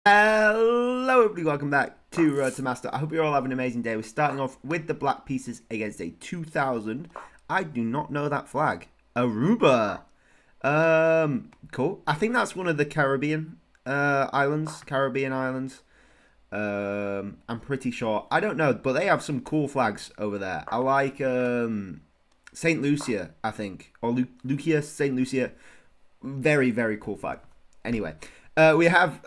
Hello everybody, welcome back to Road to Master. I hope you're all having an amazing day. We're starting off with the black pieces against a 2000. I do not know that flag. Aruba. Cool. I think that's one of the Caribbean islands. I'm pretty sure. I don't know, but they have some cool flags over there. I like Saint Lucia, I think, or Lucia, Saint Lucia. Very, very cool flag. Anyway, we have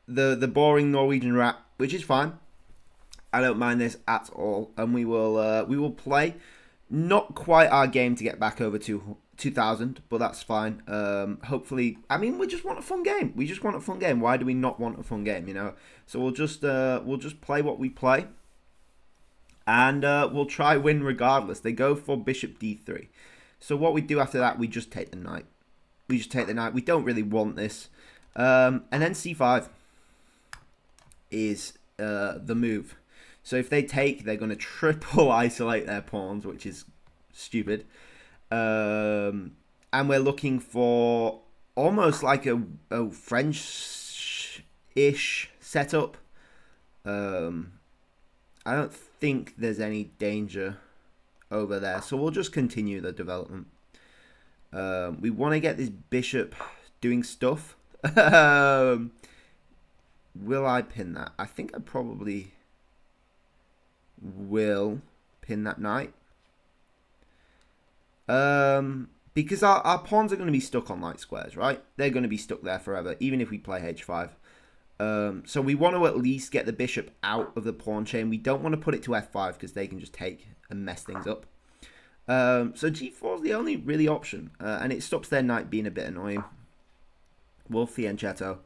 the boring Norwegian rap, which is fine. I don't mind this at all, and we will play. Not quite our game to get back over to 2000, but that's fine. Hopefully, I mean, we just want a fun game. We just want a fun game. Why do we not want a fun game? You know. So we'll just play what we play, and we'll try win regardless. They go for Bishop D3. So what we do after that, we just take the knight. We just take the knight. We don't really want this, and then C5 is the move. So if they take, they're going to triple isolate their pawns, which is stupid. And we're looking for almost like a French-ish setup. I don't think there's any danger over there. So we'll just continue the development. We want to get this bishop doing stuff. Will I pin that? I think I probably will pin that knight. Because our pawns are going to be stuck on light squares, right? They're going to be stuck there forever, even if we play h5. So we want to at least get the bishop out of the pawn chain. We don't want to put it to f5 because they can just take and mess things up. So g4 is the only really option, and it stops their knight being a bit annoying. Wolf Fianchetto.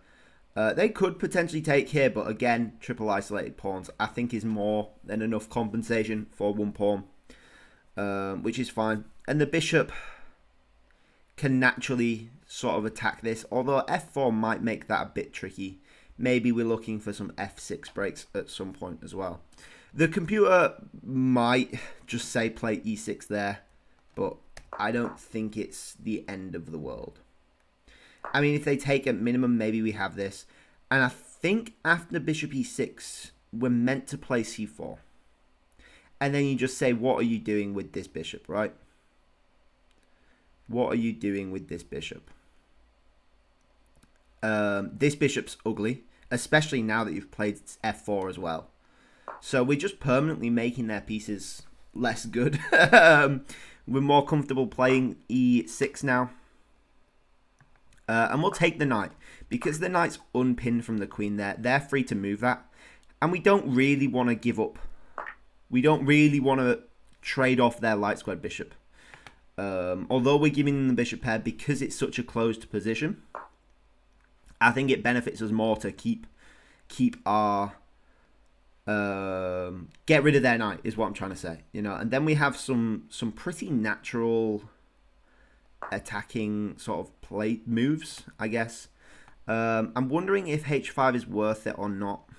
They could potentially take here, but again, triple isolated pawns I think is more than enough compensation for one pawn, which is fine. And the bishop can naturally sort of attack this, although f4 might make that a bit tricky. Maybe we're looking for some f6 breaks at some point as well. The computer might just say play e6 there, but I don't think it's the end of the world. I mean, if they take at minimum, maybe we have this. And I think after bishop e6, we're meant to play c4. And then you just say, what are you doing with this bishop, right? What are you doing with this bishop? This bishop's ugly, especially now that you've played f4 as well. So we're just permanently making their pieces less good. We're more comfortable playing e6 now. And we'll take the knight. Because the knight's unpinned from the queen there, they're free to move that. And we don't really want to give up. We don't really want to trade off their light squared bishop. Although we're giving them the bishop pair because it's such a closed position, I think it benefits us more to keep our... get rid of their knight is what I'm trying to say. You know, and then we have some pretty natural attacking sort of play moves, I guess. I'm wondering if h5 is worth it or not.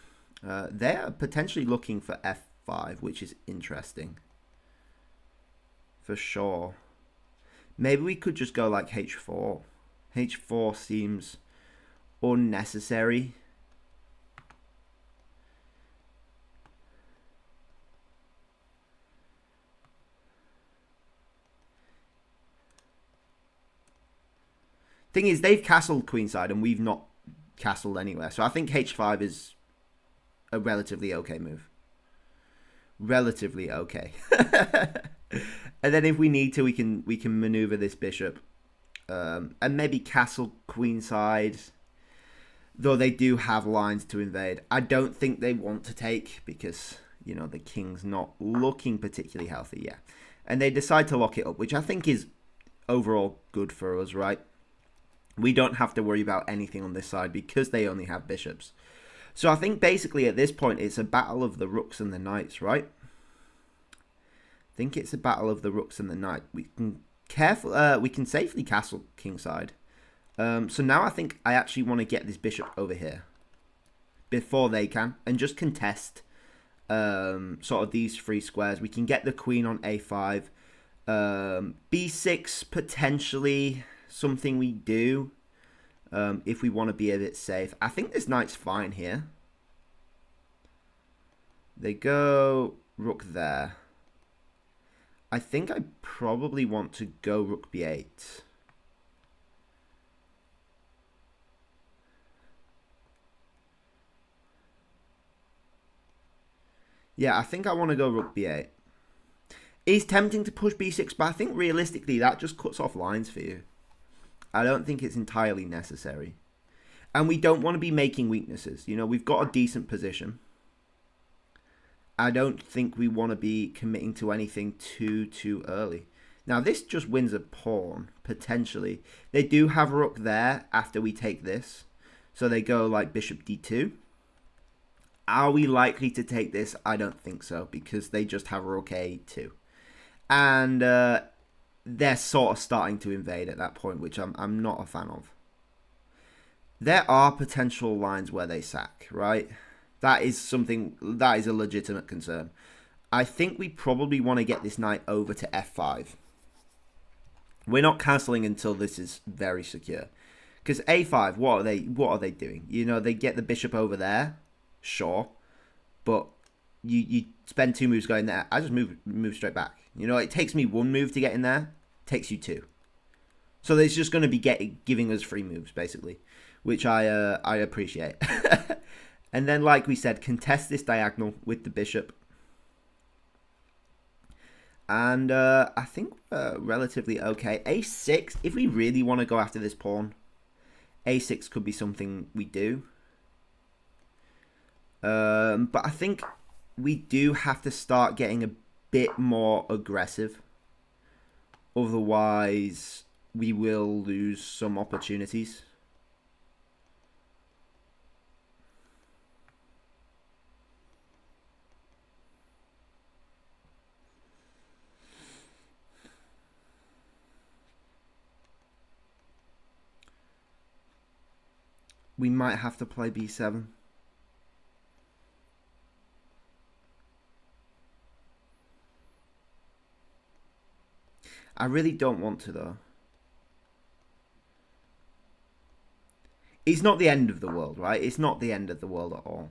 They're potentially looking for f5, which is interesting. For sure. Maybe we could just go like h4. h4 seems unnecessary. Thing is, they've castled queenside and we've not castled anywhere. So I think h5 is a relatively okay move. Relatively okay. And then if we need to, we can maneuver this bishop. And maybe castle queenside. Though they do have lines to invade. I don't think they want to take because, you know, the king's not looking particularly healthy yet. And they decide to lock it up, which I think is overall good for us, right? We don't have to worry about anything on this side because they only have bishops. So I think basically at this point it's a battle of the rooks and the knights, right? I think it's a battle of the rooks and the knight. We can safely castle kingside. So now I think I actually want to get this bishop over here before they can and just contest sort of these three squares. We can get the queen on a5. b6 potentially something we do. if we want to be a bit safe. I think this knight's fine here. They go rook there. I think I probably want to go rook b8. Yeah, I think I want to go rook b8. It's tempting to push b6, but I think realistically that just cuts off lines for you. I don't think it's entirely necessary. And we don't want to be making weaknesses. You know, we've got a decent position. I don't think we want to be committing to anything too early. Now, this just wins a pawn, potentially. They do have a rook there after we take this. So they go like bishop d2. Are we likely to take this? I don't think so, because they just have rook a2. And they're sort of starting to invade at that point, which I'm not a fan of. There are potential lines where they sack, right? That is something, that is a legitimate concern. I think we probably want to get this knight over to f5. We're not castling until this is very secure. Because a5, what are they doing? You know, they get the bishop over there, sure. But you spend 2 moves going there. I just move straight back. You know, it takes me 1 move to get in there. It takes you 2. So it's just going to be giving us free moves, basically. Which I appreciate. And then, like we said, contest this diagonal with the bishop. And I think relatively okay. a6, if we really want to go after this pawn, a6 could be something we do. But I think we do have to start getting a bit more aggressive. Otherwise, we will lose some opportunities. We might have to play b7. I really don't want to, though. It's not the end of the world, right? It's not the end of the world at all.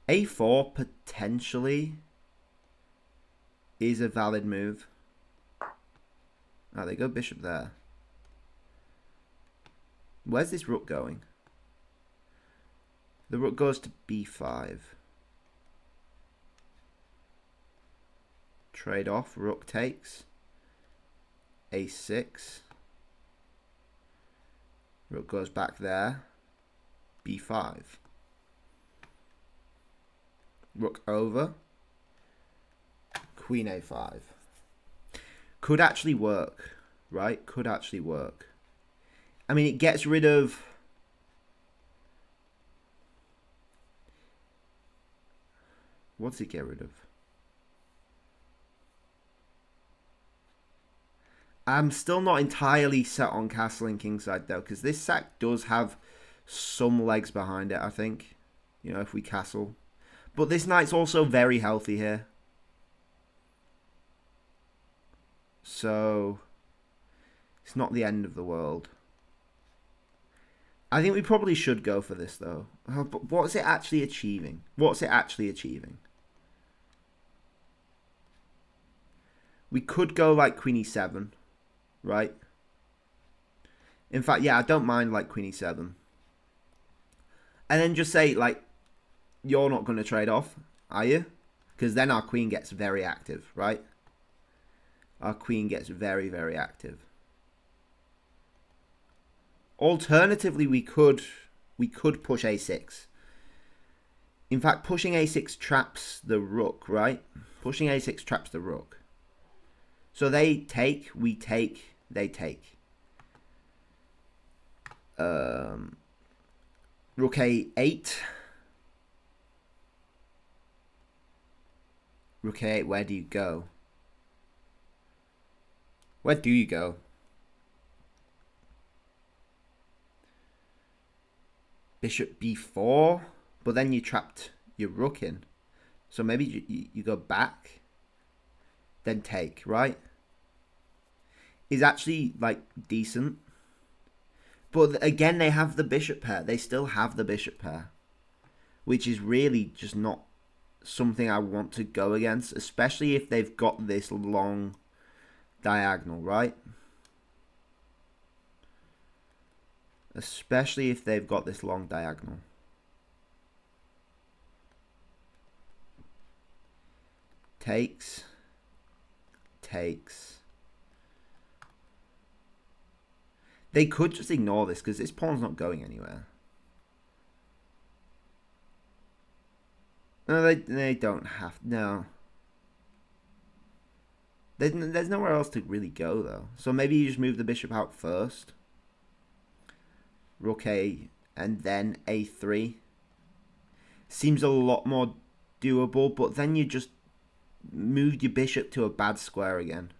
a4 potentially is a valid move. Oh, they go bishop there. Where's this rook going? The rook goes to b5. Trade off. Rook takes. a6. Rook goes back there. b5. Rook over. Queen a5. Could actually work, right? Could actually work. I mean, it gets rid of... What does it get rid of? I'm still not entirely set on castling kingside, though, because this sack does have some legs behind it, I think. You know, if we castle. But this knight's also very healthy here. So, it's not the end of the world. I think we probably should go for this, though. But what's it actually achieving? What's it actually achieving? We could go like queen e7, right? In fact, yeah, I don't mind like queen e7. And then just say, like, you're not going to trade off, are you? Because then our queen gets very active, right? Our queen gets very, very active. Alternatively, we could push a6. In fact, pushing a6 traps the rook, right? Pushing a6 traps the rook. So they take, we take, they take. Rook a8. Rook a8, where do you go? Where do you go? Bishop b4, but then you trapped your rook in. So maybe you go back, then take, right? Is actually like decent. But again, they have the bishop pair. They still have the bishop pair, which is really just not something I want to go against, especially if they've got this long diagonal, right? Especially if they've got this long diagonal. Takes. They could just ignore this because this pawn's not going anywhere. No, they don't have. No. There's nowhere else to really go, though. So maybe you just move the bishop out first. Rook A and then A3. Seems a lot more doable, but then you just moved your bishop to a bad square again.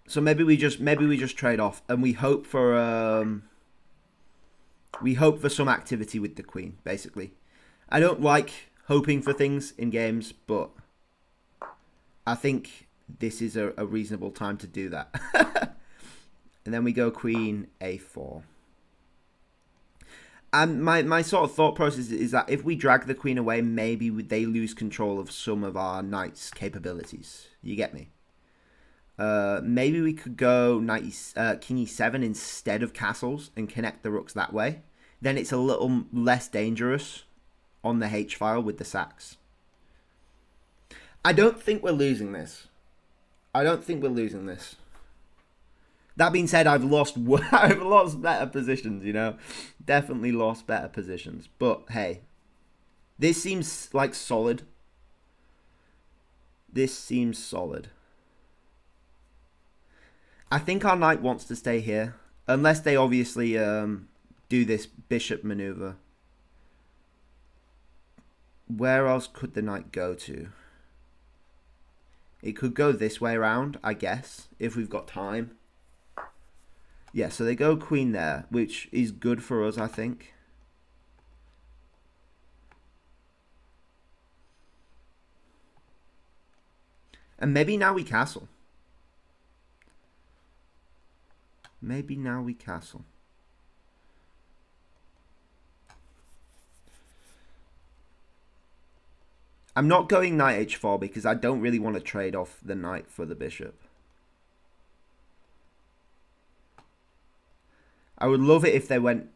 So maybe we just trade off and we hope for some activity with the queen, basically. I don't like hoping for things in games, but I think this is a reasonable time to do that. And then we go queen A4. And my sort of thought process is that if we drag the queen away, maybe they lose control of some of our knight's capabilities. You get me? Maybe we could go king e7 instead of castles and connect the rooks that way. Then it's a little less dangerous on the H file with the sacks. I don't think we're losing this. That being said, I've lost better positions, you know. Definitely lost better positions. But hey, this seems like solid. I think our knight wants to stay here. Unless they obviously do this bishop maneuver. Where else could the knight go to? It could go this way around, I guess, if we've got time. Yeah, so they go queen there, which is good for us, I think. And maybe now we castle. I'm not going knight h4 because I don't really want to trade off the knight for the bishop. I would love it if they went...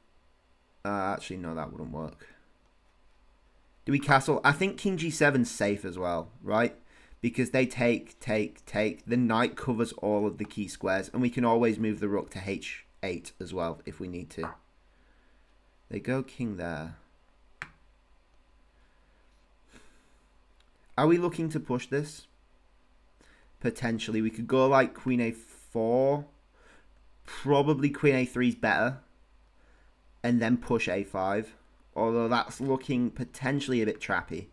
actually, no, that wouldn't work. Do we castle? I think king g7's safe as well, right? Because they take. The knight covers all of the key squares, and we can always move the rook to h8 as well if we need to. They go king there. Are we looking to push this? Potentially. We could go like queen a4. Probably queen a3 is better. And then push a5. Although that's looking potentially a bit trappy.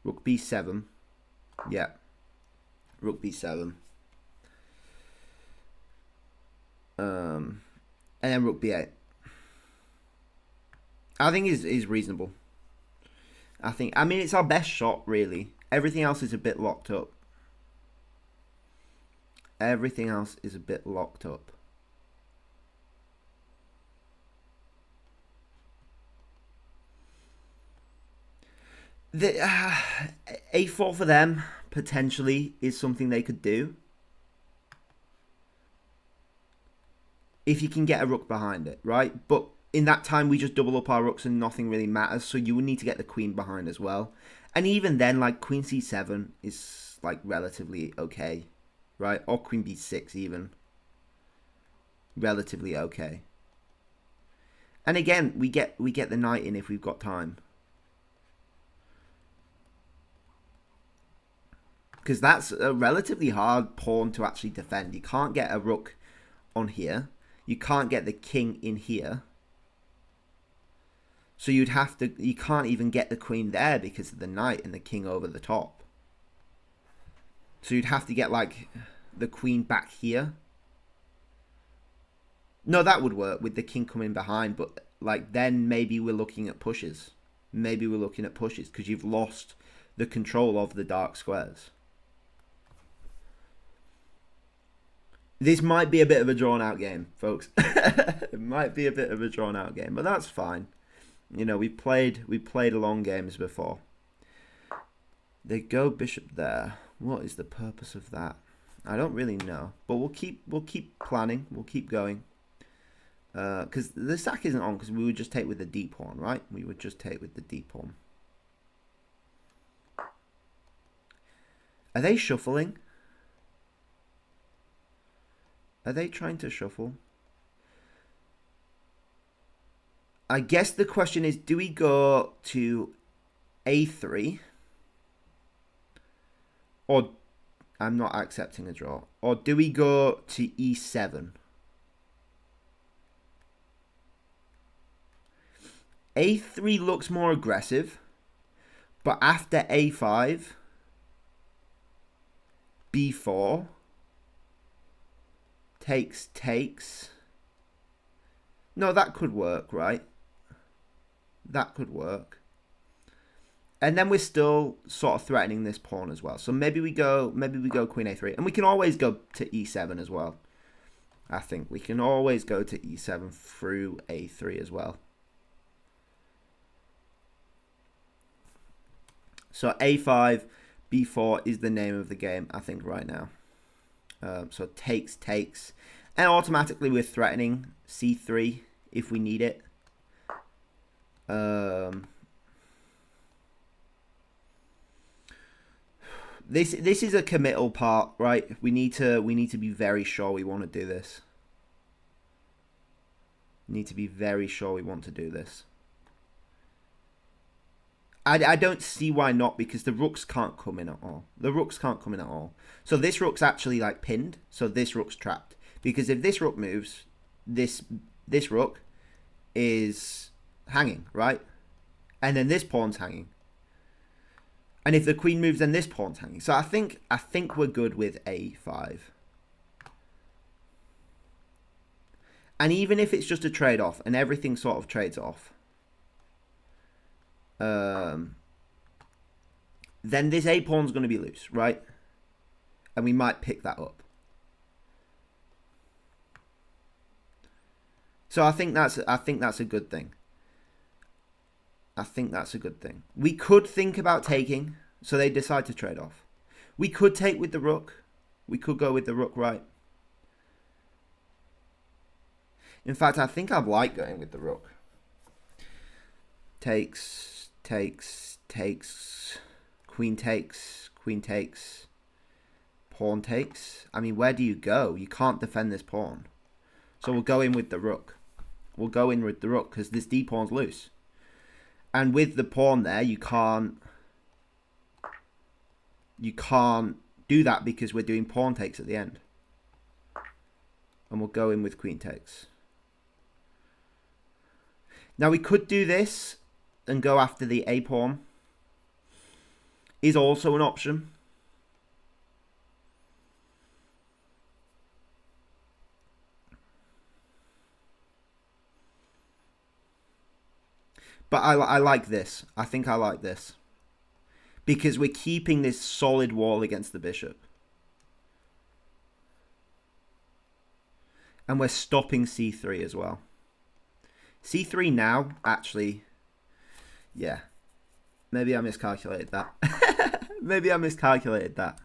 Rook b7. Yeah. Rook b7. And then rook b8. I think is reasonable. I mean, it's our best shot, really. Everything else is a bit locked up. The a4 for them, potentially, is something they could do. If you can get a rook behind it, right? But in that time, we just double up our rooks and nothing really matters. So you would need to get the queen behind as well. And even then, like, queen c7 is, like, relatively okay, right? Or queen b6 even. Relatively okay. And again, we get the knight in if we've got time. Because that's a relatively hard pawn to actually defend. You can't get a rook on here. You can't get the king in here. So you can't even get the queen there because of the knight and the king over the top. So you'd have to get like the queen back here. No, that would work with the king coming behind, but like then maybe we're looking at pushes. Maybe we're looking at pushes because you've lost the control of the dark squares. This might be a bit of a drawn out game, folks. It might be a bit of a drawn out game, but that's fine. You know, we played long games before. They go bishop there. What is the purpose of that? I don't really know, but we'll keep planning. We'll keep going. Because the sack isn't on, because we would just take with the d pawn, right? We would just take with the d pawn. Are they shuffling? Are they trying to shuffle? I guess the question is, do we go to a3? Or, I'm not accepting a draw. Or do we go to e7? A3 looks more aggressive, but after A5, B4, takes. No, that could work, right? That could work. And then we're still sort of threatening this pawn as well. So maybe we go queen A3, and we can always go to E7 as well. I think we can always go to E7 through A3 as well. So A5, B4 is the name of the game, I think, right now. So takes. And automatically we're threatening C3 if we need it. This is a committal part, right? We need to be very sure we want to do this. Need to be very sure we want to do this. I don't see why not, because the rooks can't come in at all. The rooks can't come in at all. So this rook's actually like pinned. So this rook's trapped. Because if this rook moves, this rook is hanging, right? And then this pawn's hanging. And if the queen moves, then this pawn's hanging. So I think we're good with A5. And even if it's just a trade-off and everything sort of trades off, then this A pawn's going to be loose, right? And we might pick that up. So I think that's a good thing. I think that's a good thing. We could think about taking, so they decide to trade off. We could take with the rook. We could go with the rook, right? In fact, I think I'd like going with the rook. Takes. Queen takes. Pawn takes. I mean, where do you go? You can't defend this pawn. So we'll go in with the rook. We'll go in with the rook because this d pawn's loose. And with the pawn there, you can't do that because we're doing pawn takes at the end. And we'll go in with queen takes. Now we could do this and go after the a pawn. Is also an option. But I like this. I think I like this. Because we're keeping this solid wall against the bishop. And we're stopping c3 as well. c3 now, actually, yeah. Maybe I miscalculated that. Maybe I miscalculated that.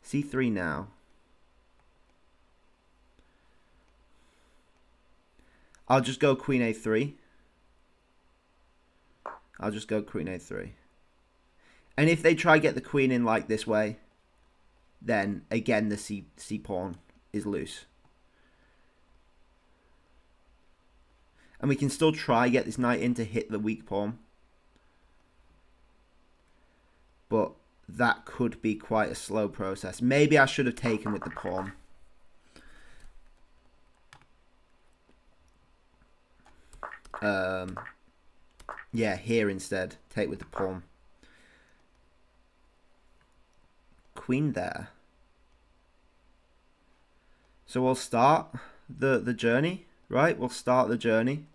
c3 now. I'll just go queen a3. I'll just go queen a3. And if they try to get the queen in like this way, then again the c pawn is loose. And we can still try get this knight in to hit the weak pawn. But that could be quite a slow process. Maybe I should have taken with the pawn. Yeah, here instead. Take with the pawn. Queen there. So we'll start the journey, right? We'll start the journey.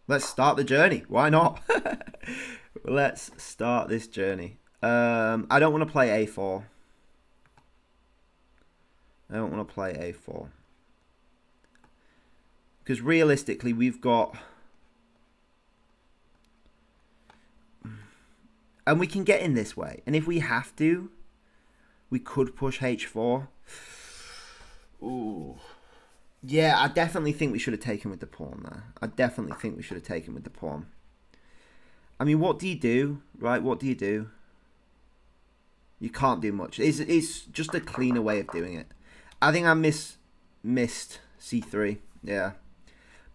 Let's start the journey. Why not? Let's start this journey. I don't want to play a4. I don't want to play a4. Because realistically, we've got... And we can get in this way. And if we have to, we could push h4. Ooh. Yeah, I definitely think we should have taken with the pawn there. I definitely think we should have taken with the pawn. I mean, what do you do? Right, what do you do? You can't do much. It's just a cleaner way of doing it. I think I missed c3. Yeah.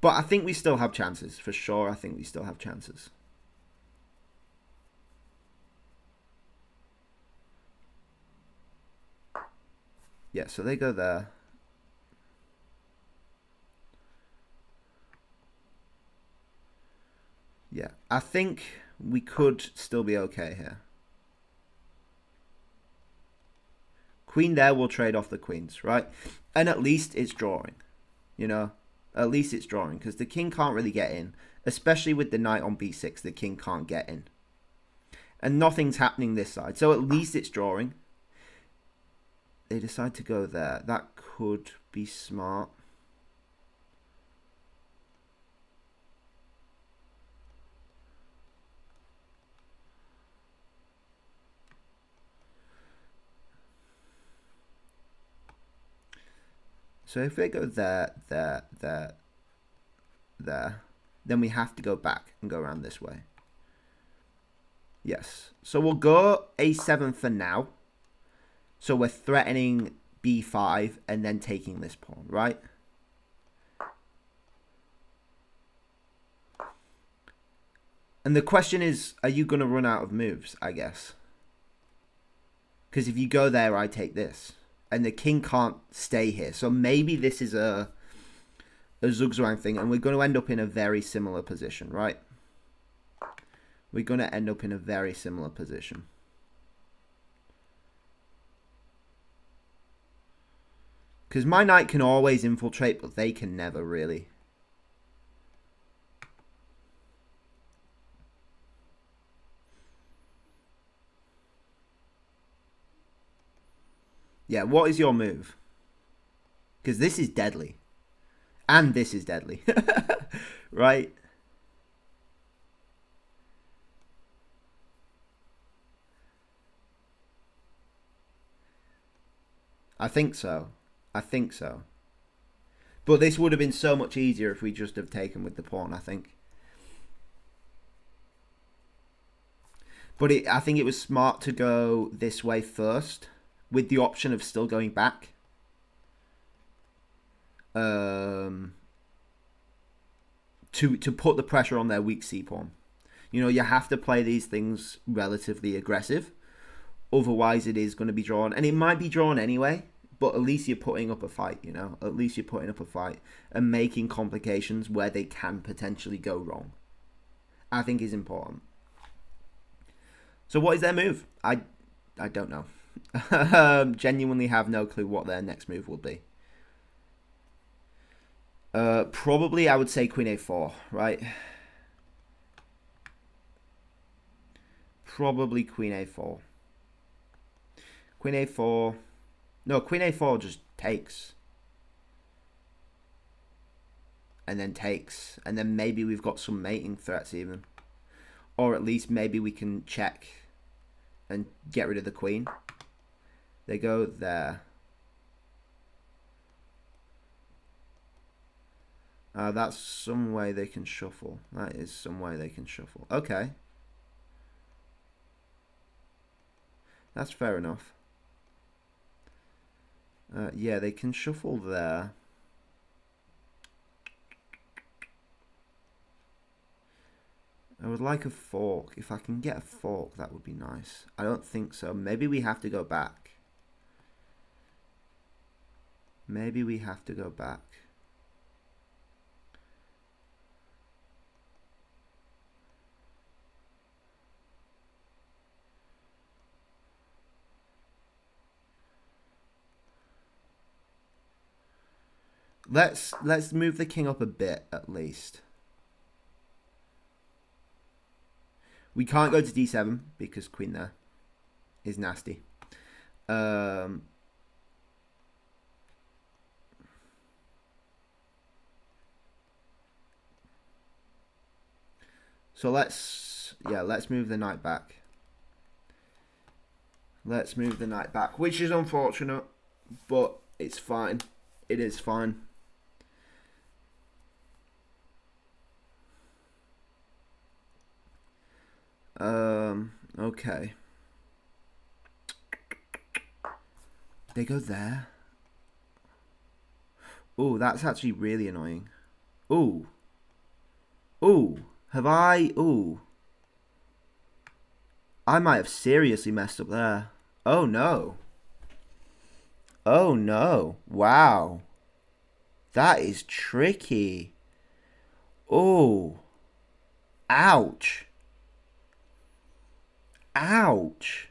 But I think we still have chances. For sure, I think we still have chances. Yeah, so they go there. Yeah, I think we could still be okay here. Queen there will trade off the queens, right? And at least it's drawing, you know? At least it's drawing, because the king can't really get in. Especially with the knight on b6, the king can't get in. And nothing's happening this side, so at least it's drawing. They decide to go there. That could be smart. So if they go there, there, there, there, then we have to go back and go around this way. Yes. So we'll go a7 for now. So we're threatening b5 and then taking this pawn, right? And the question is, are you going to run out of moves, I guess? Because if you go there, I take this. And the king can't stay here. So maybe this is a zugzwang thing. And we're going to end up in a very similar position, right? We're going to end up in a very similar position. Because my knight can always infiltrate, but they can never really. Yeah, what is your move? Because this is deadly. And this is deadly. Right? I think so. I think so. But this would have been so much easier if we just have taken with the pawn, I think. But I think it was smart to go this way first, with the option of still going back. To put the pressure on their weak c-pawn. You know, you have to play these things relatively aggressive. Otherwise, it is going to be drawn. And it might be drawn anyway, but at least you're putting up a fight, you know? At least you're putting up a fight and making complications where they can potentially go wrong. I think is important. So what is their move? I don't know. Genuinely have no clue what their next move will be. Probably I would say Queen A4, right? Probably Queen A4. Queen A4. No, Queen A4 just takes. And then takes. And then maybe we've got some mating threats even. Or at least maybe we can check and get rid of the queen. They go there. That's some way they can shuffle. That is some way they can shuffle. Okay. That's fair enough. Yeah, they can shuffle there. I would like a fork. If I can get a fork, that would be nice. I don't think so. Maybe we have to go back. Maybe we have to go back. Let's move the king up a bit at least. We can't go to d7 because queen there is nasty. So let's move the knight back. Let's move the knight back, which is unfortunate, but it's fine. It is fine. Okay. They go there. Oh, that's actually really annoying. Oh. Oh. Have I? Oh. I might have seriously messed up there. Oh, no. Oh, no. Wow. That is tricky. Oh. Ouch. Ouch.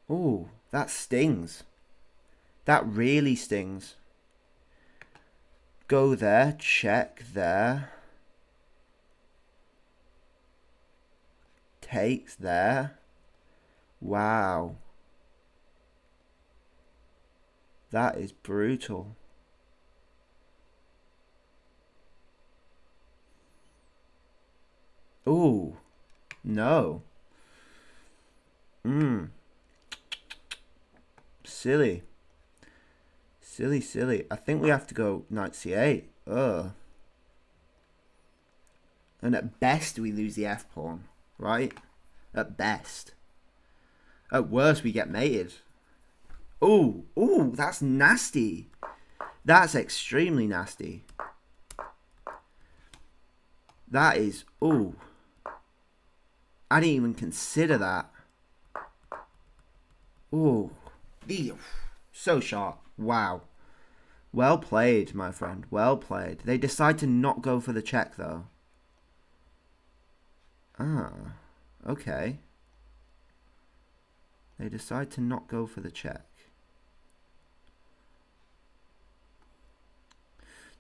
Oh, that stings. That really stings. Go there, check there. Takes there. Wow. That is brutal. Oh, no. Silly. Silly, silly. I think we have to go knight c8. Ugh. And at best, we lose the f-pawn, right? At best. At worst, we get mated. Oh, oh, that's nasty. That's extremely nasty. That is, oh. I didn't even consider that. Oh. So sharp. Wow. Well played, my friend. Well played. They decide to not go for the check, though. Ah. Okay. They decide to not go for the check.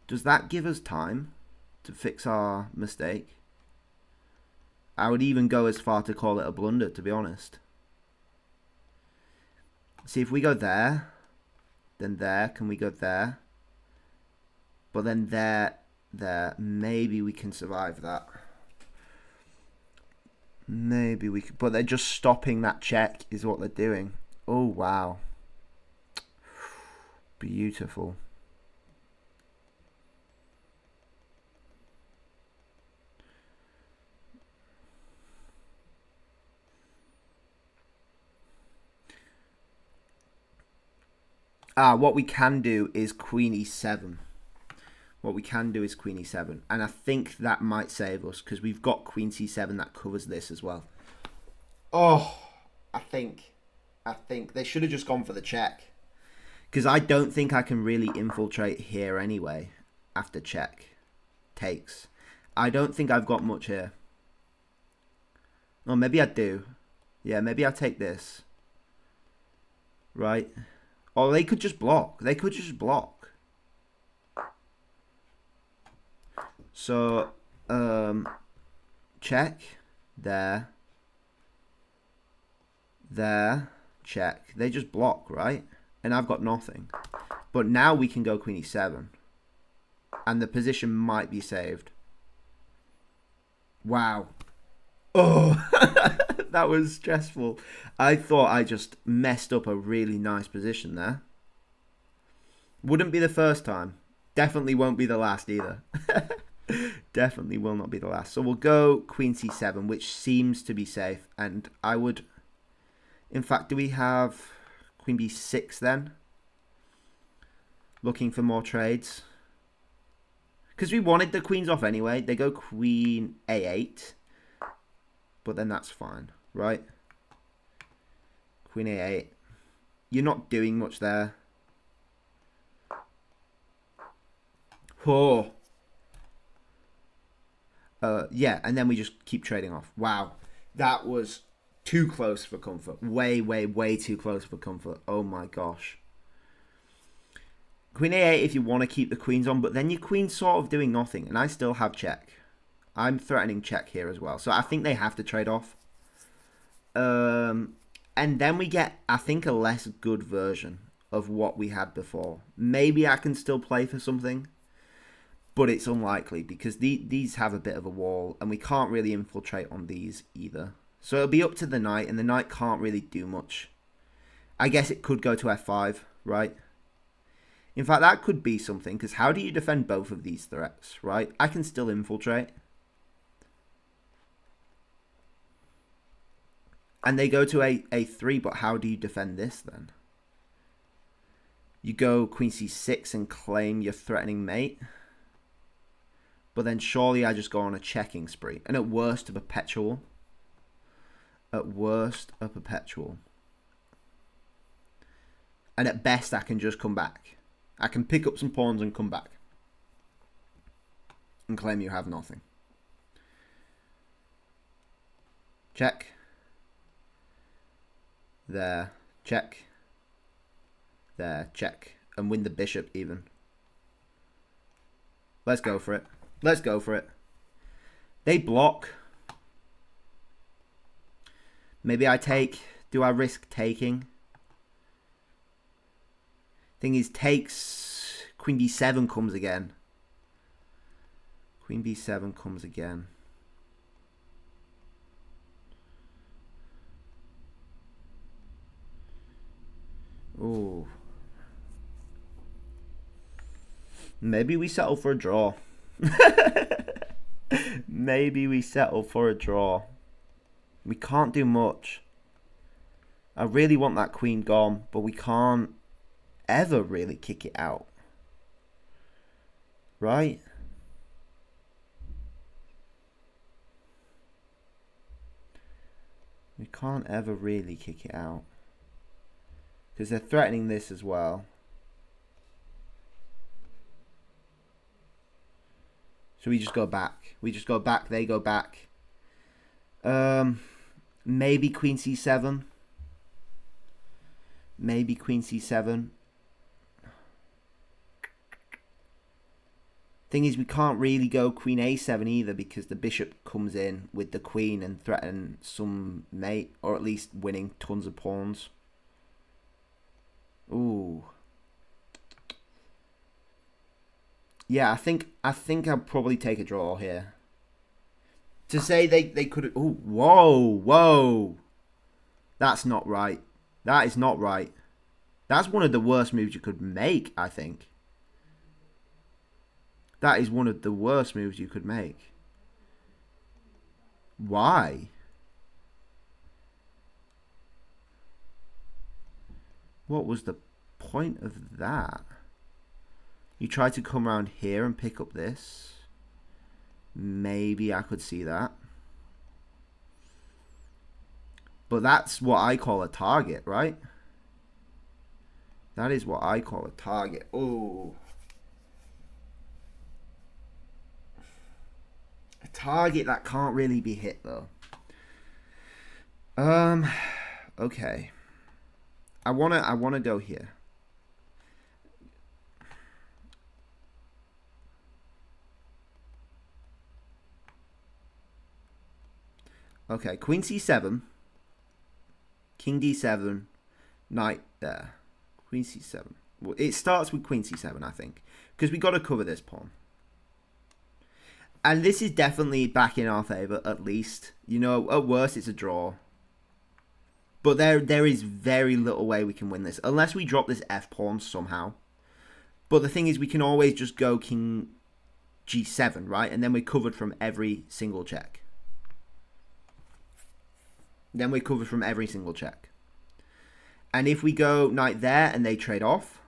Does that give us time to fix our mistake? I would even go as far to call it a blunder, to be honest. See, if we go there, then there. Can we go there? But then there. Maybe we can survive that. Maybe we could. But they're just stopping that check is what they're doing. Oh, wow. Beautiful. What we can do is queen e7. What we can do is queen e7. And I think that might save us because we've got queen c7 that covers this as well. Oh, I think they should have just gone for the check. Because I don't think I can really infiltrate here anyway after check takes. I don't think I've got much here. Or maybe I do. Yeah, maybe I'll take this. Right. Or they could just block. They could just block. So, check. There. There. Check. They just block, right? And I've got nothing. But now we can go queen e7. And the position might be saved. Wow. Oh, that was stressful. I thought I just messed up a really nice position there. Wouldn't be the first time. Definitely won't be the last either. Definitely will not be the last. So we'll go queen c7, which seems to be safe. And I would... In fact, do we have queen b6 then? Looking for more trades. Because we wanted the queens off anyway. They go queen a8. But then that's fine, right? Queen a8. You're not doing much there. Oh. Yeah, and then we just keep trading off. Wow. That was too close for comfort. Way, way, way too close for comfort. Oh my gosh. Queen a8 if you want to keep the queens on, but then your queen's sort of doing nothing, and I still have check. I'm threatening check here as well, so I think they have to trade off. And then we get, I think, a less good version of what we had before. Maybe I can still play for something, but it's unlikely because these have a bit of a wall, and we can't really infiltrate on these either. So it'll be up to the knight, and the knight can't really do much. I guess it could go to f5, right? In fact, that could be something, because how do you defend both of these threats, right? I can still infiltrate. And they go to a3, but how do you defend this then? You go queen c6 and claim your threatening mate. But then surely I just go on a checking spree. And at worst, a perpetual. At worst, a perpetual. And at best, I can just come back. I can pick up some pawns and come back. And claim you have nothing. Check. There. Check. There. Check. And win the bishop even. Let's go for it. Let's go for it. They block. Maybe I take. Do I risk taking? Thing is, takes. Queen b7 comes again. Queen b7 comes again. Ooh. Maybe we settle for a draw. Maybe we settle for a draw. We can't do much. I really want that queen gone, but we can't ever really kick it out. Right? We can't ever really kick it out. Because they're threatening this as well. So we just go back. We just go back. They go back. Maybe queen c7. Maybe queen c7. Thing is, we can't really go queen a7 either because the bishop comes in with the queen and threaten some mate, or at least winning tons of pawns. Ooh. Yeah, I think I'll probably take a draw here. To say they could have... Oh, whoa. That's not right. That is not right. That's one of the worst moves you could make, I think. That is one of the worst moves you could make. Why? What was the point of that? You try to come around here and pick up this. Maybe I could see that. But that's what I call a target, right? That is what I call a target. Oh. A target that can't really be hit, though. Okay. I wanna go here. Okay, queen c7, king d7, knight there, queen c7. Well, it starts with queen c7, I think, because we got to cover this pawn. And this is definitely back in our favour, at least. You know, at worst, it's a draw. But there is very little way we can win this, unless we drop this f pawn somehow. But the thing is, we can always just go king g7, right? And then we're covered from every single check. Then we're covered from every single check. And if we go knight there and they trade off,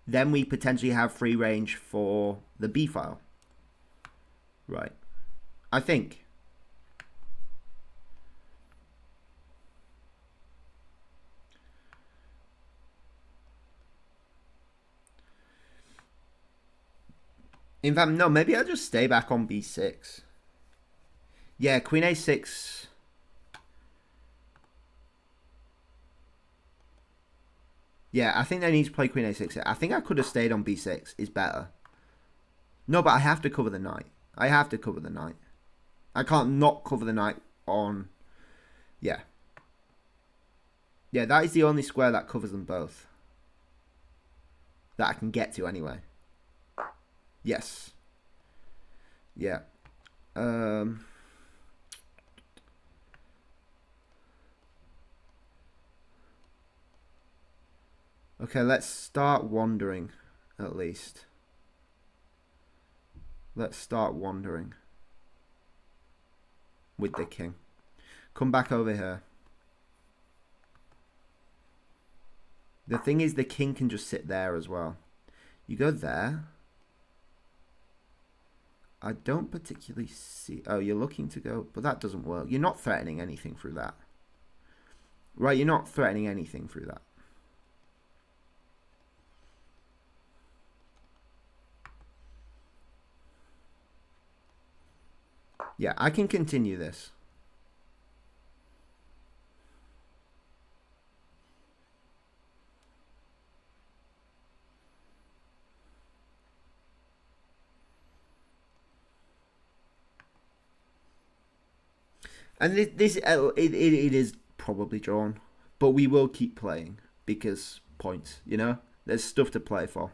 then we potentially have free range for the b file. Right. I think. In fact, no, maybe I'll just stay back on b6. Yeah, queen a6... Yeah, I think they need to play queen a6 here. I think I could have stayed on b6. Is better. No, but I have to cover the knight. I have to cover the knight. I can't not cover the knight on... Yeah. Yeah, that is the only square that covers them both. That I can get to anyway. Yes. Yeah. Okay, let's start wandering, at least. Let's start wandering. With the king. Come back over here. The thing is, the king can just sit there as well. You go there. I don't particularly see... Oh, you're looking to go... But that doesn't work. You're not threatening anything through that. Right, you're not threatening anything through that. Yeah, I can continue this. And it is probably drawn. But we will keep playing. Because points, you know? There's stuff to play for.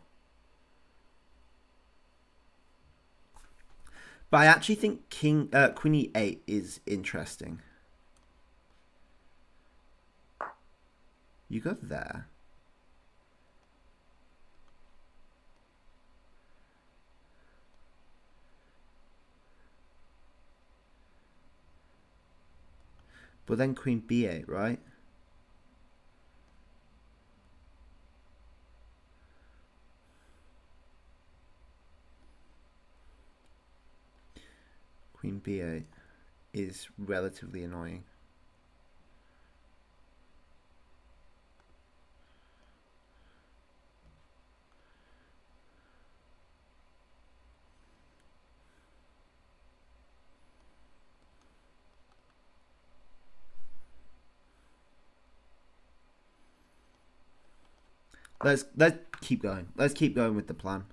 But I actually think queen e8 is interesting. You go there. But then queen b8, right? Queen b8 is relatively annoying. Let's keep going. Let's keep going with the plan.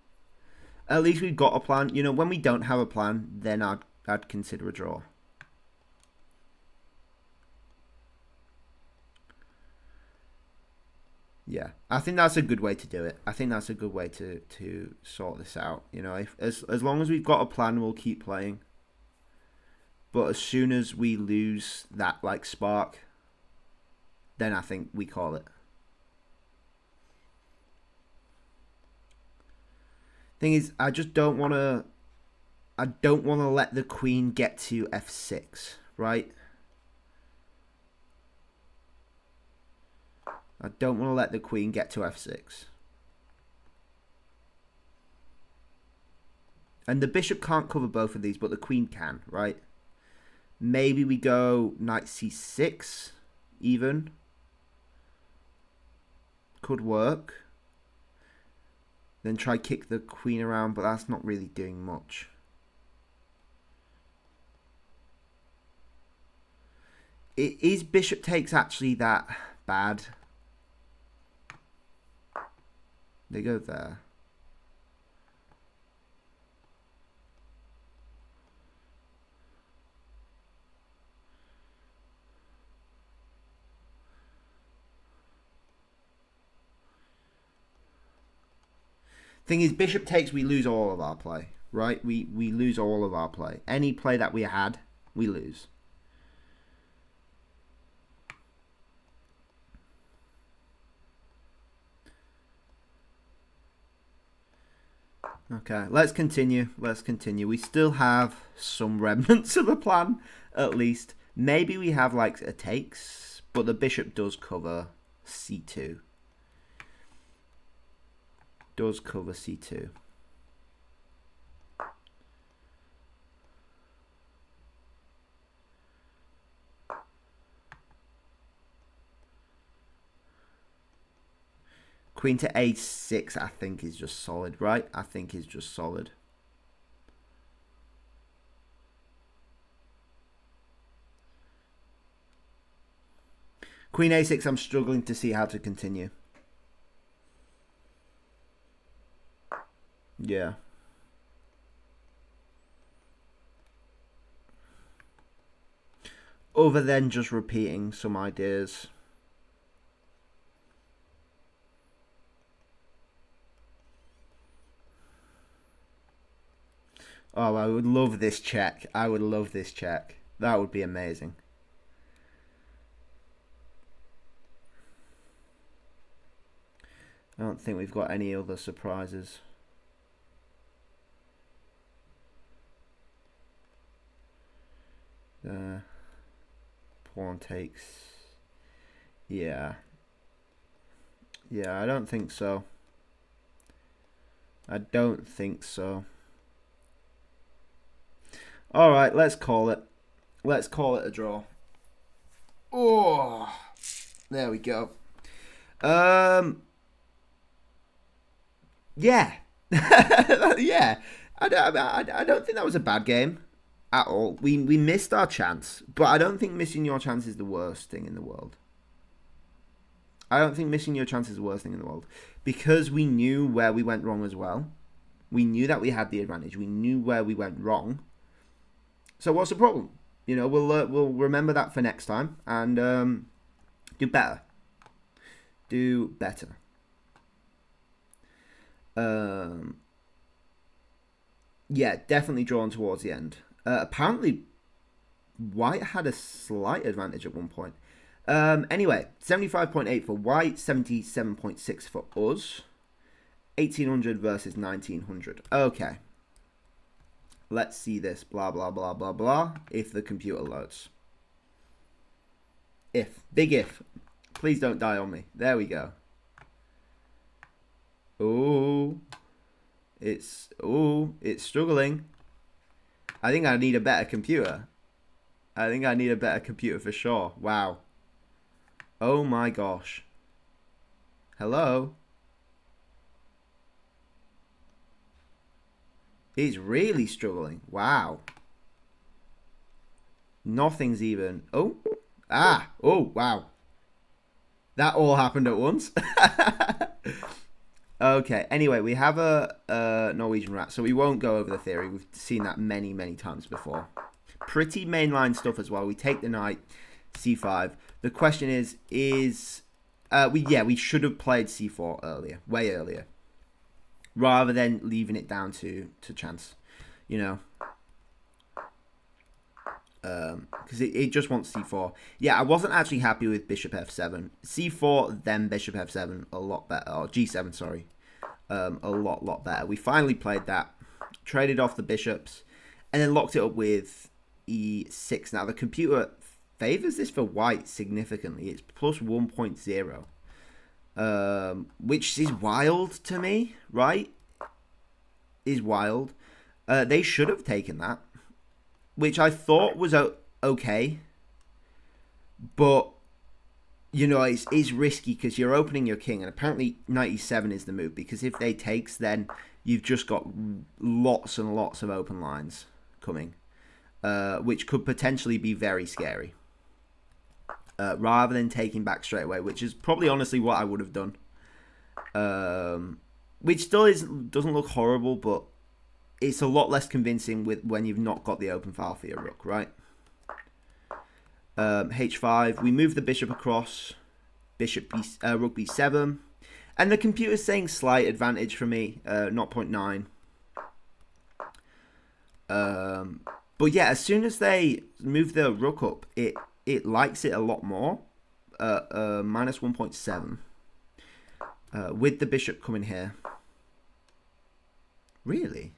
At least we've got a plan. You know, when we don't have a plan, then I'd consider a draw. Yeah, I think that's a good way to do it. I think that's a good way to sort this out. You know, as long as we've got a plan, we'll keep playing. But as soon as we lose that like spark, then I think we call it. Thing is, I just don't want to. I don't want to let the queen get to f6, right? I don't want to let the queen get to f6. And the bishop can't cover both of these, but the queen can, right? Maybe we go knight c6, even. Could work. Then try kick the queen around, but that's not really doing much. Is bishop takes actually that bad? They go there. Thing is, bishop takes, we lose all of our play, right? We lose all of our play. Any play that we had, we lose. Okay, let's continue. Let's continue. We still have some remnants of a plan, at least. Maybe we have like a takes, but the bishop does cover c2. Does cover c2. Queen to a6, I think, is just solid, right? I think is just solid. Queen a6, I'm struggling to see how to continue. Yeah. Other than just repeating some ideas. Oh, I would love this check. I would love this check. That would be amazing. I don't think we've got any other surprises. Pawn takes. Yeah. Yeah, I don't think so. I don't think so. All right, let's call it. Let's call it a draw. Oh, there we go. Yeah, yeah. I don't think that was a bad game at all. We missed our chance, but I don't think missing your chance is the worst thing in the world. I don't think missing your chance is the worst thing in the world because we knew where we went wrong as well. We knew that we had the advantage. We knew where we went wrong. So what's the problem? You know, we'll remember that for next time and do better. Do better. Yeah, definitely drawn towards the end. Apparently, White had a slight advantage at one point. Anyway, 75.8 for White, 77.6 for us. 1800 versus 1900. Okay. Let's see this. Blah, blah, blah, blah, blah. If the computer loads. If. Big if. Please don't die on me. There we go. Ooh. It's struggling. I think I need a better computer. I think I need a better computer for sure. Wow. Oh my gosh. Hello? He's really struggling. Wow. Nothing's even... Oh. Ah. Oh, wow. That all happened at once. Okay, anyway, we have a Norwegian rat, so we won't go over the theory. We've seen that many, many times before. Pretty mainline stuff as well. We take the knight, c5. The question is we should have played c4 earlier, way earlier, rather than leaving it down to chance, you know. Because it just wants c4. Yeah, I wasn't actually happy with bishop f7. c4, then bishop f7, a lot better. Or g7, sorry. A lot better. We finally played that. Traded off the bishops. And then locked it up with e6. Now, the computer favors this for white significantly. It's plus 1.0. Which is wild to me, right? Is wild. They should have taken that. Which I thought was okay, but you know it's risky because you're opening your king, and apparently knight e7 is the move because if they takes, then you've just got lots and lots of open lines coming, which could potentially be very scary. Rather than taking back straight away, which is probably honestly what I would have done. Which still doesn't look horrible, but it's a lot less convincing when you've not got the open file for your rook, right? H5. We move the bishop across. Rook b7. And the computer's saying slight advantage for me. 0.9. But yeah, as soon as they move the rook up, it likes it a lot more. Minus 1.7. With the bishop coming here. Really?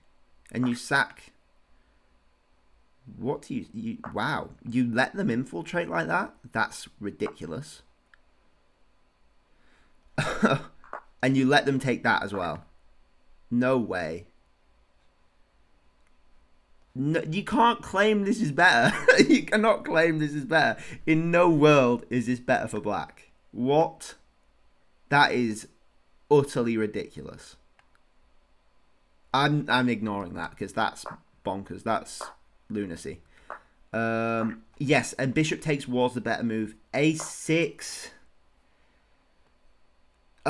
And you sack. What do you... Wow. You let them infiltrate like that? That's ridiculous. And you let them take that as well. No way. No, you can't claim this is better. You cannot claim this is better. In no world is this better for black. What? That is utterly ridiculous. I'm ignoring that because that's bonkers. That's lunacy. Yes, and bishop takes was the better move. A6.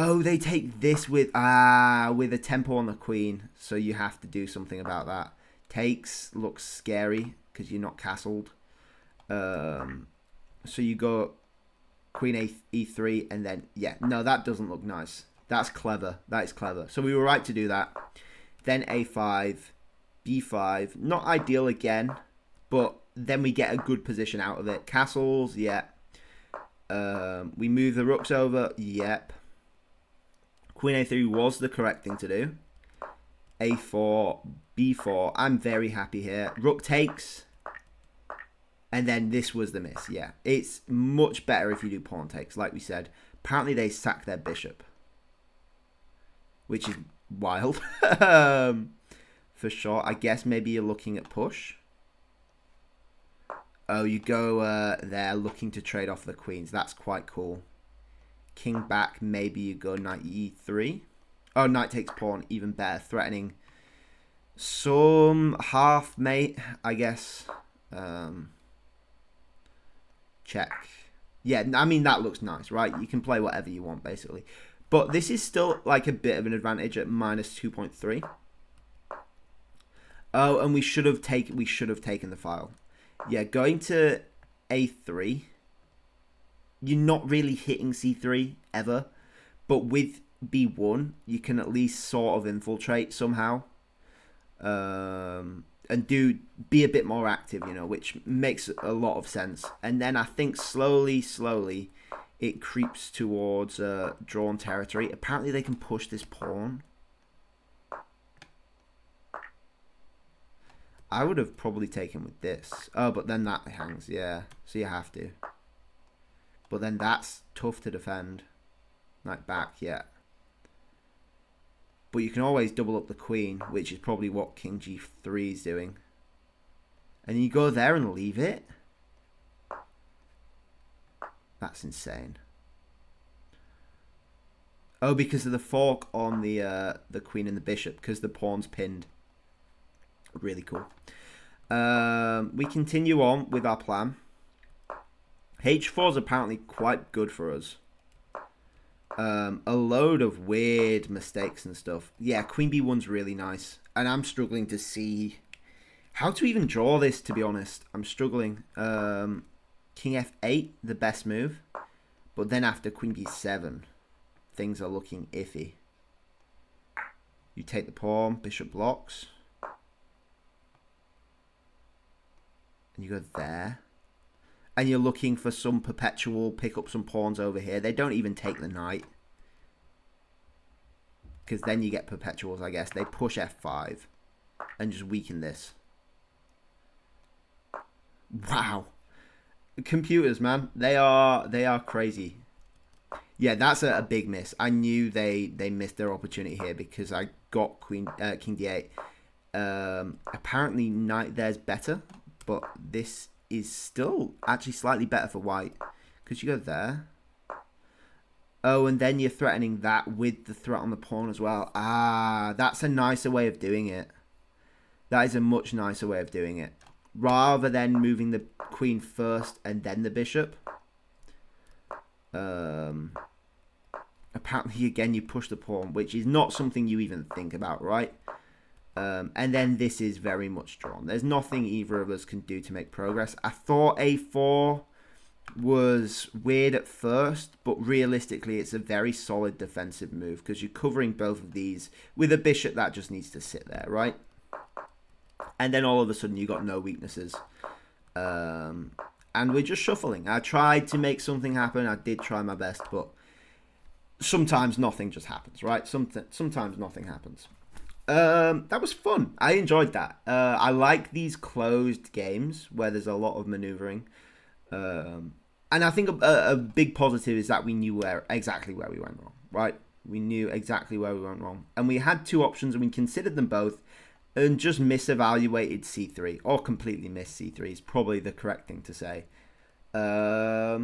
Oh, they take this with with a tempo on the queen, so you have to do something about that. Takes looks scary because you're not castled. So you go queen e3, and then yeah, no, that doesn't look nice. That's clever. That is clever. So we were right to do that. Then a5, b5, not ideal again, but then we get a good position out of it. Castles, yeah. We move the rooks over, yep. Queen a3 was the correct thing to do. a4, b4. I'm very happy here. Rook takes. And then this was the miss, yeah. It's much better if you do pawn takes, like we said. Apparently they sack their bishop, which is wild. For sure. I guess maybe you're looking at push. Oh, you go there looking to trade off the queens. That's quite cool. King back, maybe you go knight e3. Oh, knight takes pawn, even better. Threatening some half mate, I guess. Check. Yeah, I mean, that looks nice, right? You can play whatever you want, basically. But this is still like a bit of an advantage at minus 2.3. Oh, and we should have taken the file. Yeah, going to a3. You're not really hitting c3 ever, but with b1 you can at least sort of infiltrate somehow, and be a bit more active, you know, which makes a lot of sense. And then I think slowly it creeps towards drawn territory. Apparently they can push this pawn. I would have probably taken with this. Oh, but then that hangs, yeah, so you have to. But then that's tough to defend. Knight back, yeah. But you can always double up the queen, which is probably what king g3 is doing. And you go there and leave it? That's insane. Oh, because of the fork on the queen and the bishop, because the pawn's pinned. Really cool. We continue on with our plan. H4 is apparently quite good for us. A load of weird mistakes and stuff. Yeah, queen b1's really nice. And I'm struggling to see how to even draw this, to be honest. I'm struggling. King f8, the best move. But then after queen b7, things are looking iffy. You take the pawn, bishop blocks. And you go there. And you're looking for some perpetual, pick up some pawns over here. They don't even take the knight. Because then you get perpetuals, I guess. They push f5 and just weaken this. Wow. Computers, man. They are crazy. Yeah, that's a big miss. I knew they missed their opportunity here because I got king d8. Apparently knight there's better, but this is still actually slightly better for white because you go there. Oh, and then you're threatening that with the threat on the pawn as well. Ah, that's a nicer way of doing it. That is a much nicer way of doing it. Rather than moving the queen first and then the bishop. Apparently, again, you push the pawn, which is not something you even think about, right? And then this is very much drawn. There's nothing either of us can do to make progress. I thought a4 was weird at first, but realistically, it's a very solid defensive move because you're covering both of these with a bishop that just needs to sit there, right? And then all of a sudden, you got no weaknesses. And we're just shuffling. I tried to make something happen. I did try my best, but sometimes nothing just happens, right? Sometimes nothing happens. That was fun. I enjoyed that. I like these closed games where there's a lot of maneuvering. And I think a big positive is that we knew exactly where we went wrong, right? We knew exactly where we went wrong. And we had two options and we considered them both and just misevaluated c3 or completely missed c3 is probably the correct thing to say. I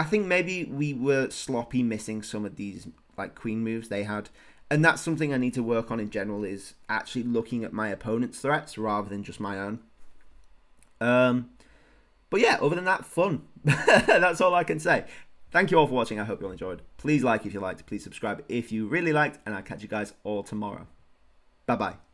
think maybe we were sloppy missing some of these like queen moves they had. And that's something I need to work on in general is actually looking at my opponent's threats rather than just my own. But yeah, other than that, fun. That's all I can say. Thank you all for watching. I hope you all enjoyed. Please like if you liked. Please subscribe if you really liked. And I'll catch you guys all tomorrow. Bye-bye.